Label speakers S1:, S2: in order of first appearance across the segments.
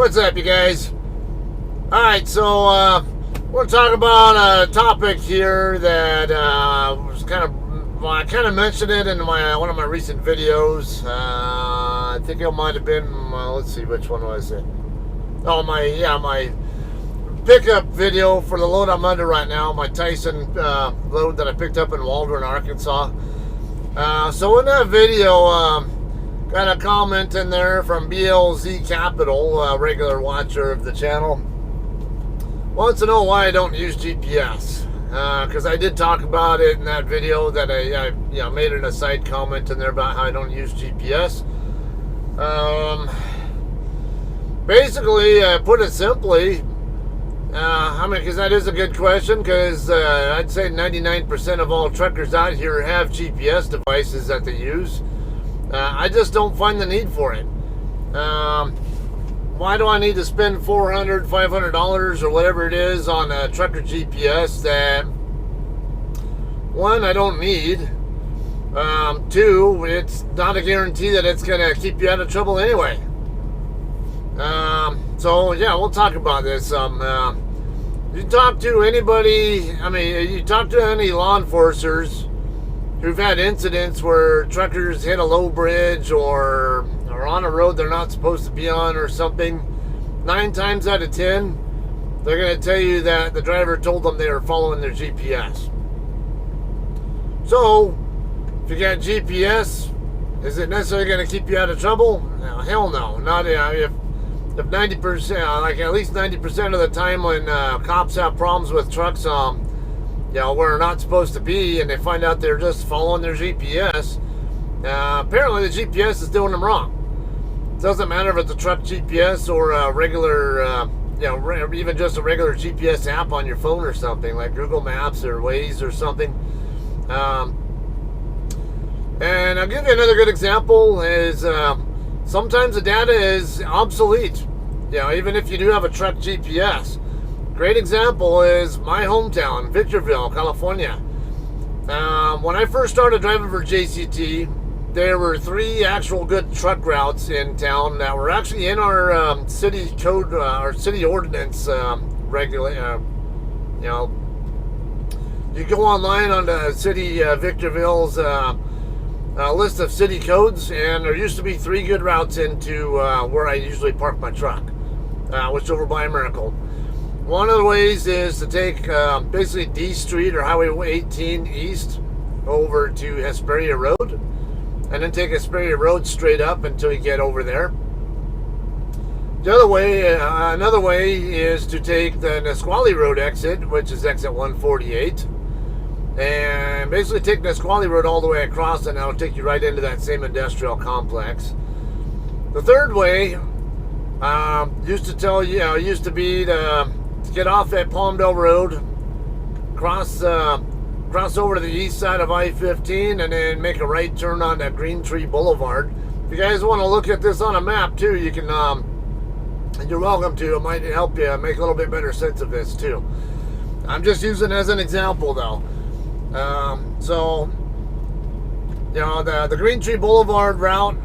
S1: What's up, you guys? Alright, so we're talking about a topic here that was I kind of mentioned it in one of my recent videos. I think it might have been, let's see, which one was it? Oh, my pickup video for the load I'm under right now, my Tyson load that I picked up in Waldron, Arkansas. So in that video, got a comment in there from BLZ Capital, a regular watcher of the channel. Wants to know why I don't use GPS. Because I did talk about it in that video that I made an aside comment in there about how I don't use GPS. Basically, put it simply, because that is a good question, because I'd say 99% of all truckers out here have GPS devices that they use. I just don't find the need for it. Why do I need to spend $400, $500 or whatever it is on a trucker GPS that, one, I don't need, two, it's not a guarantee that it's going to keep you out of trouble anyway. So yeah, we'll talk about this. You talk to anybody, you talk to any law enforcers who've had incidents where truckers hit a low bridge or are on a road they're not supposed to be on or something, 9 times out of 10, they're going to tell you that the driver told them they were following their GPS. So, if you got GPS, is it necessarily going to keep you out of trouble? No, hell no. Not if 90%, like at least 90% of the time when cops have problems with trucks, where they're not supposed to be, and they find out they're just following their GPS. Apparently, the GPS is doing them wrong. It doesn't matter if it's a truck GPS or a regular, even just a regular GPS app on your phone or something like Google Maps or Waze or something. And I'll give you another good example is sometimes the data is obsolete. Even if you do have a truck GPS. Great example is my hometown, Victorville, California. When I first started driving for JCT, there were 3 actual good truck routes in town that were actually in our city code, our city ordinance you go online on the city Victorville's list of city codes, and there used to be 3 good routes into where I usually park my truck, which is over by Miracle. One of the ways is to take basically D Street or Highway 18 east over to Hesperia Road, and then take Hesperia Road straight up until you get over there. The other way, another way is to take the Nisqually Road exit, which is exit 148, and basically take Nisqually Road all the way across, and that'll take you right into that same industrial complex. The third way used to be to get off at Palmdale Road, cross over to the east side of I-15, and then make a right turn on that Green Tree Boulevard. If you guys want to look at this on a map too, you can. You're welcome to. It might help you make a little bit better sense of this too. I'm just using it as an example though. The Green Tree Boulevard route,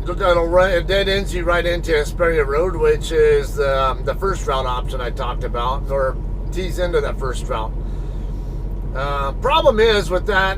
S1: it dead ends you right into Hesperia Road, which is the first route option I talked about, or tees into that first route. Problem is with that,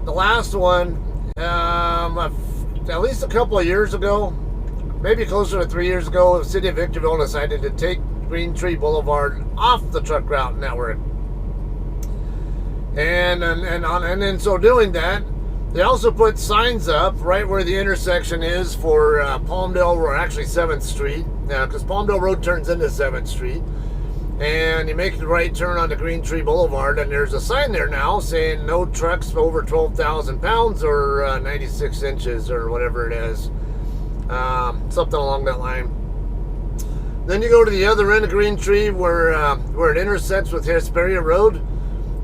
S1: the last one, at least a couple of years ago, maybe closer to 3 years ago, the city of Victorville decided to take Green Tree Boulevard off the truck route network. And in so doing that, they also put signs up right where the intersection is for Palmdale, or actually 7th Street, because Palmdale Road turns into 7th Street. And you make the right turn onto Green Tree Boulevard, and there's a sign there now saying no trucks over 12,000 pounds or 96 inches or whatever it is. Something along that line. Then you go to the other end of Green Tree where it intersects with Hesperia Road.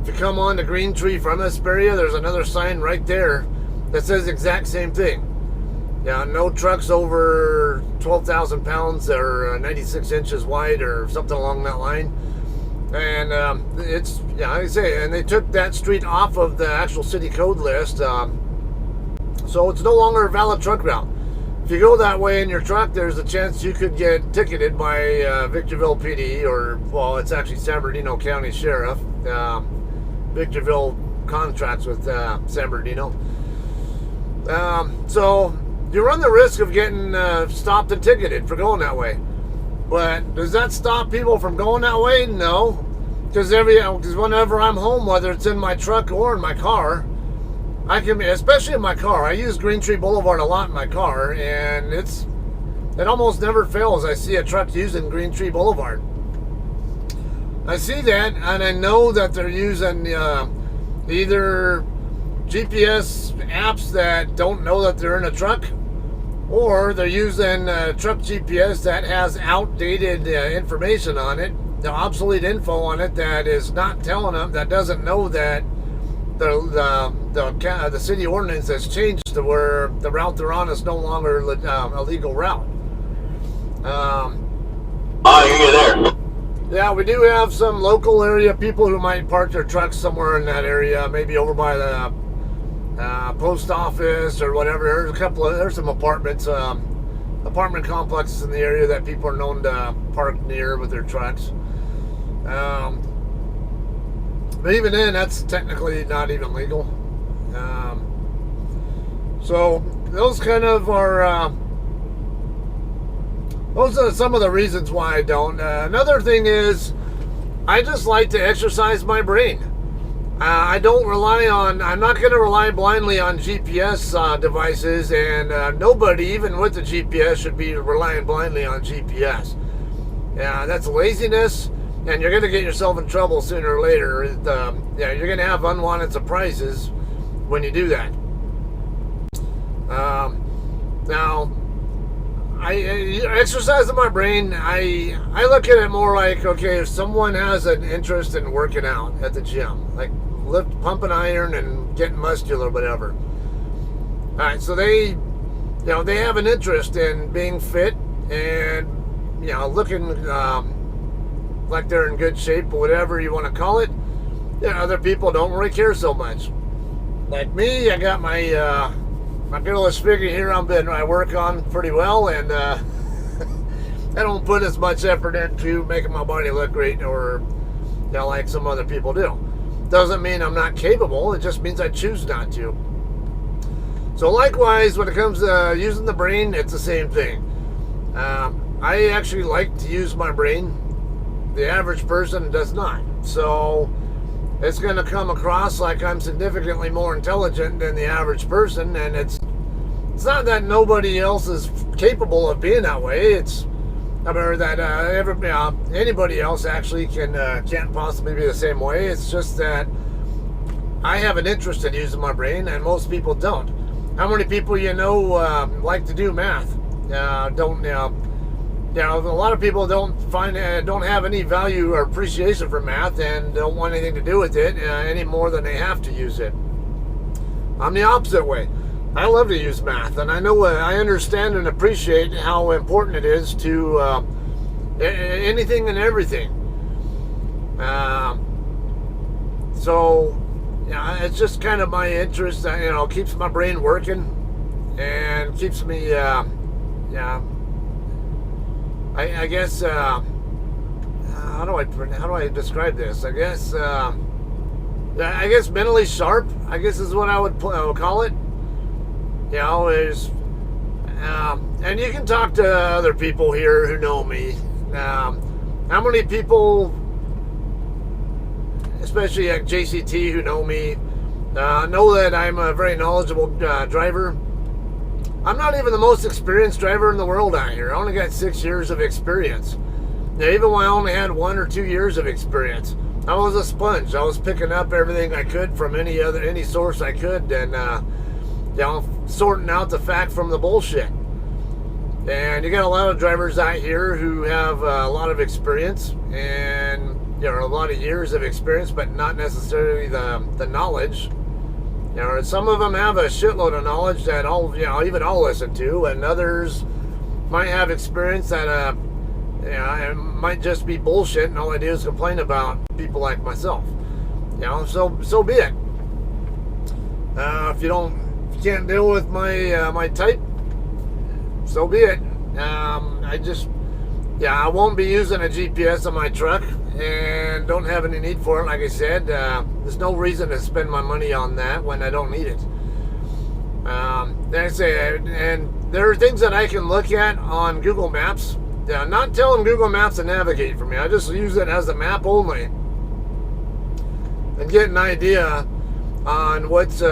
S1: If you come on to Green Tree from Hesperia, there's another sign right there that says the exact same thing. No trucks over 12,000 pounds or 96 inches wide or something along that line. And it's, like I say, and they took that street off of the actual city code list. So it's no longer a valid truck route. if you go that way in your truck, there's a chance you could get ticketed by Victorville PD, or, well, it's actually San Bernardino County Sheriff. Victorville contracts with San Bernardino. So you run the risk of getting stopped and ticketed for going that way. But does that stop people from going that way? No. Because whenever I'm home, whether it's in my truck or in my car, I can, especially in my car, I use Green Tree Boulevard a lot in my car, and it almost never fails. I see a truck using Green Tree Boulevard. I see that, and I know that they're using either GPS apps that don't know that they're in a truck, or they're using truck GPS that has outdated information on it, the obsolete info on it that is not telling them, that doesn't know that the city ordinance has changed to where the route they're on is no longer a legal route.
S2: You're there.
S1: Yeah, we do have some local area people who might park their trucks somewhere in that area, maybe over by the post office or whatever. There's some apartment complexes in the area that people are known to park near with their trucks. But even then, that's technically not even legal. So those kind of are those are some of the reasons why I don't. Another thing is, I just like to exercise my brain. I'm not going to rely blindly on GPS devices, and nobody, even with the GPS, should be relying blindly on GPS. That's laziness, and you're going to get yourself in trouble sooner or later. You're going to have unwanted surprises when you do that. Now, I exercising my brain, I look at it more like, okay, if someone has an interest in working out at the gym, like pumping iron and getting muscular or whatever. All right, so they have an interest in being fit and, looking like they're in good shape or whatever you want to call it. Other people don't really care so much. Like me, I got my fearless figure here I work on pretty well, and I don't put as much effort into making my body look great or like some other people do. Doesn't mean I'm not capable, it just means I choose not to. So likewise, when it comes to using the brain, it's the same thing. I actually like to use my brain. The average person does not. So it's going to come across like I'm significantly more intelligent than the average person, and it's not that nobody else is capable of being that way. That anybody else actually can't possibly be the same way. It's just that I have an interest in using my brain, and most people don't. How many people like to do math? A lot of people don't have any value or appreciation for math and don't want anything to do with it any more than they have to use it. I'm the opposite way. I love to use math, and I understand and appreciate how important it is to anything and everything. It's just kind of my interest. Keeps my brain working and keeps me. I guess. How do I describe this? I guess mentally sharp, I guess is what I would call it. And you can talk to other people here who know me. How many people, especially at JCT, who know me, know that I'm a very knowledgeable driver. I'm not even the most experienced driver in the world out here. I only got 6 years of experience. Now, even when I only had 1 or 2 years of experience, I was a sponge. I was picking up everything I could from any source I could, and sorting out the fact from the bullshit. And you got a lot of drivers out here who have a lot of experience and a lot of years of experience, but not necessarily the knowledge. Some of them have a shitload of knowledge that even I'll listen to, and others might have experience that it might just be bullshit, and all I do is complain about people like myself. So be it. If you can't deal with my type, so be it. I won't be using a GPS on my truck, and don't have any need for it. Like I said, there's no reason to spend my money on that when I don't need it. Like I say, and there are things that I can look at on Google Maps. Not telling Google Maps to navigate for me. I just use it as a map only, and get an idea on what's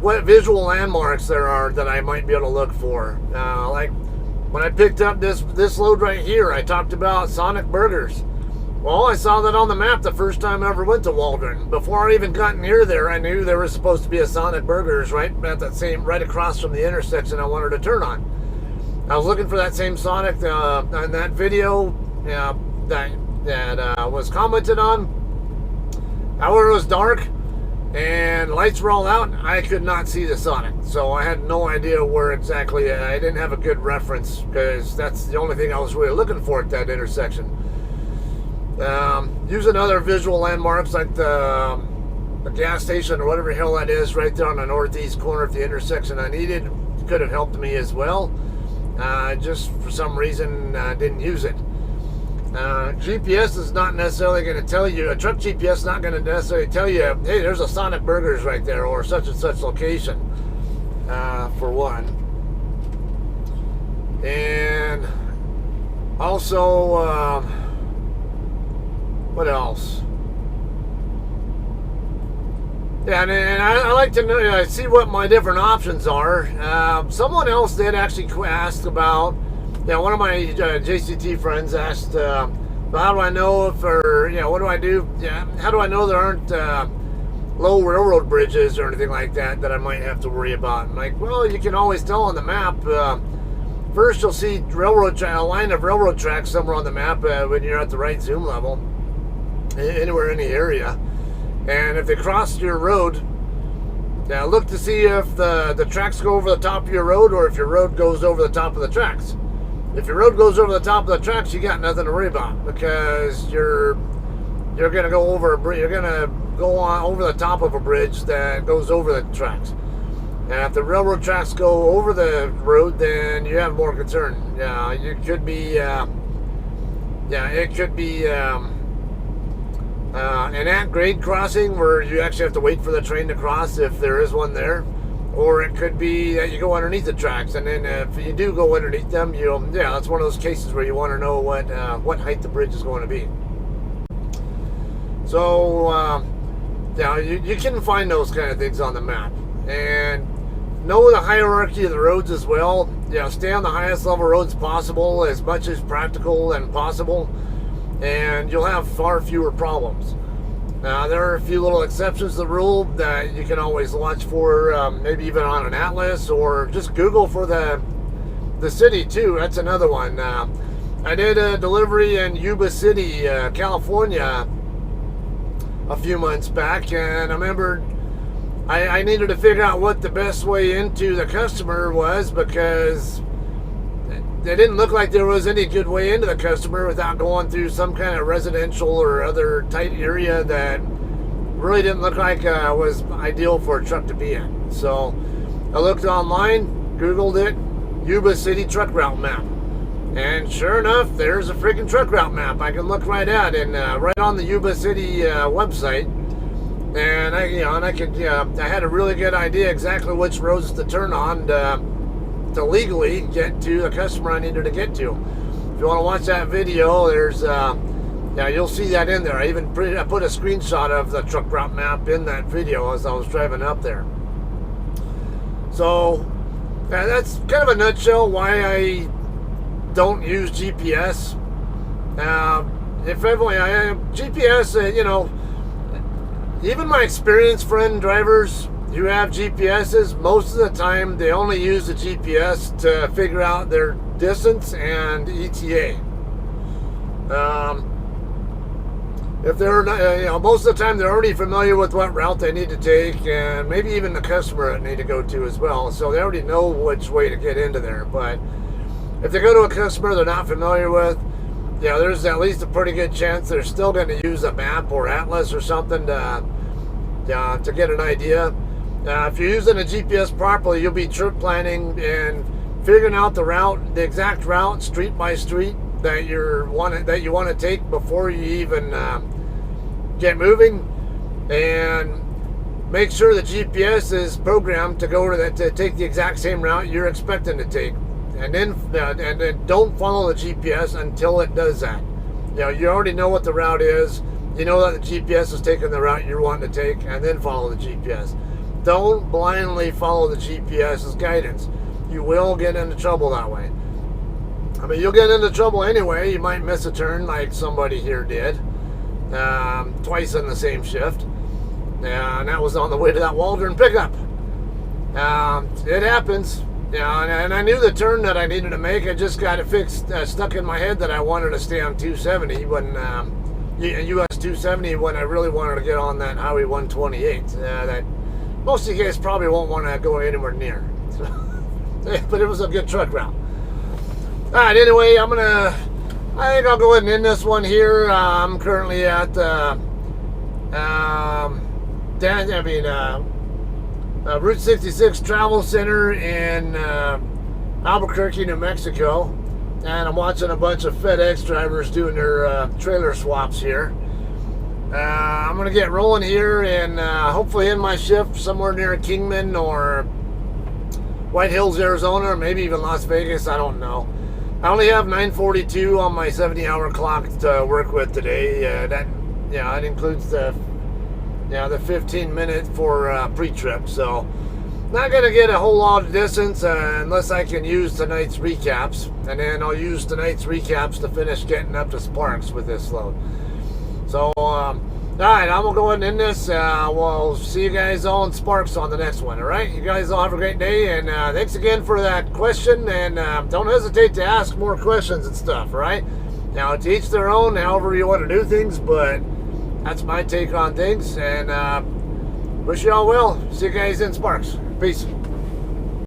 S1: what visual landmarks there are that I might be able to look for. Like when I picked up this load right here, I talked about Sonic Burgers. Well, I saw that on the map the first time I ever went to Waldron. Before I even got near there, I knew there was supposed to be a Sonic Burgers right across from the intersection I wanted to turn on. I was looking for that same Sonic in that video that was commented on. However, it was dark and lights were all out. I could not see the Sonic, so I had no idea where exactly. I didn't have a good reference because that's the only thing I was really looking for at that intersection. Using other visual landmarks like the gas station or whatever the hell that is right there on the northeast corner of the intersection I needed could have helped me as well. Just for some reason didn't use it. GPS is not necessarily going to tell you, a truck GPS is not going to necessarily tell you, hey, there's a Sonic Burgers right there or such and such location, for one. And also, what else? Yeah, and I like to know, see what my different options are. Someone else did actually ask about, one of my JCT friends asked, how do I know what do I do? How do I know there aren't low railroad bridges or anything like that I might have to worry about? I'm like, well, you can always tell on the map. First, you'll see a line of railroad tracks somewhere on the map when you're at the right zoom level, anywhere in the area. And if they cross your road, look to see if the tracks go over the top of your road or if your road goes over the top of the tracks. If your road goes over the top of the tracks, you got nothing to worry about because you're going to go over a bridge. You're going to go on over the top of a bridge that goes over the tracks. And if the railroad tracks go over the road, then you have more concern. It could be an at-grade crossing where you actually have to wait for the train to cross if there is one there. Or it could be that you go underneath the tracks, and then if you do go underneath them, that's one of those cases where you want to know what height the bridge is going to be. So, you can find those kind of things on the map. And know the hierarchy of the roads as well. Stay on the highest level roads possible, as much as practical and possible, and you'll have far fewer problems. There are a few little exceptions to the rule that you can always watch for, maybe even on an atlas, or just Google for the city too. That's another one. I did a delivery in Yuba City, California a few months back, and I remembered I needed to figure out what the best way into the customer was because it didn't look like there was any good way into the customer without going through some kind of residential or other tight area that really didn't look like was ideal for a truck to be in. So I looked online, Googled it, Yuba City truck route map. And sure enough, there's a freaking truck route map I can look right at, and right on the Yuba City website. And I had a really good idea exactly which roads to turn on to legally get to the customer I needed to get to. If you want to watch that video, there's you'll see that in there. I put a screenshot of the truck route map in that video as I was driving up there. So that's kind of a nutshell why I don't use GPS. GPS, even my experienced friend drivers who have GPSs, most of the time they only use the GPS to figure out their distance and ETA. If they're not, most of the time they're already familiar with what route they need to take, and maybe even the customer they need to go to as well. So they already know which way to get into there. But if they go to a customer they're not familiar with, there's at least a pretty good chance they're still going to use a map or atlas or something to get an idea. If you're using a GPS properly, you'll be trip planning and figuring out the route, the exact route, street by street that you want to take before you even get moving, and make sure the GPS is programmed to go to take the exact same route you're expecting to take, and then don't follow the GPS until it does that. You know, you already know what the route is. You know that the GPS is taking the route you're wanting to take, and then follow the GPS. Don't blindly follow the GPS's guidance. You will get into trouble that way. I mean, you'll get into trouble anyway. You might miss a turn like somebody here did, twice in the same shift. And that was on the way to that Waldron pickup. It happens. Yeah, and I knew the turn that I needed to make. I just got it fixed, stuck in my head that I wanted to stay on 270 when US 270 when I really wanted to get on that Highway 128. That most of you guys probably won't want to go anywhere near. But it was a good truck route. All right. Anyway, I think I'll go ahead and end this one here. I'm currently at Route 66 Travel Center in Albuquerque, New Mexico, and I'm watching a bunch of FedEx drivers doing their trailer swaps here. I'm gonna get rolling here and hopefully end my shift somewhere near Kingman or White Hills, Arizona, or maybe even Las Vegas. I don't know. I only have 9:42 on my 70-hour clock to work with today. That includes the 15-minute for pre-trip. So not gonna get a whole lot of distance unless I can use tonight's recaps, and then I'll use tonight's recaps to finish getting up to Sparks with this load. So all right, I'm gonna go ahead and end this. We'll see you guys all in Sparks on the next one. All right, you guys all have a great day, and thanks again for that question. And don't hesitate to ask more questions and stuff. All right, now to each their own, however you want to do things, but that's my take on things. And wish you all well. See you guys in Sparks. Peace.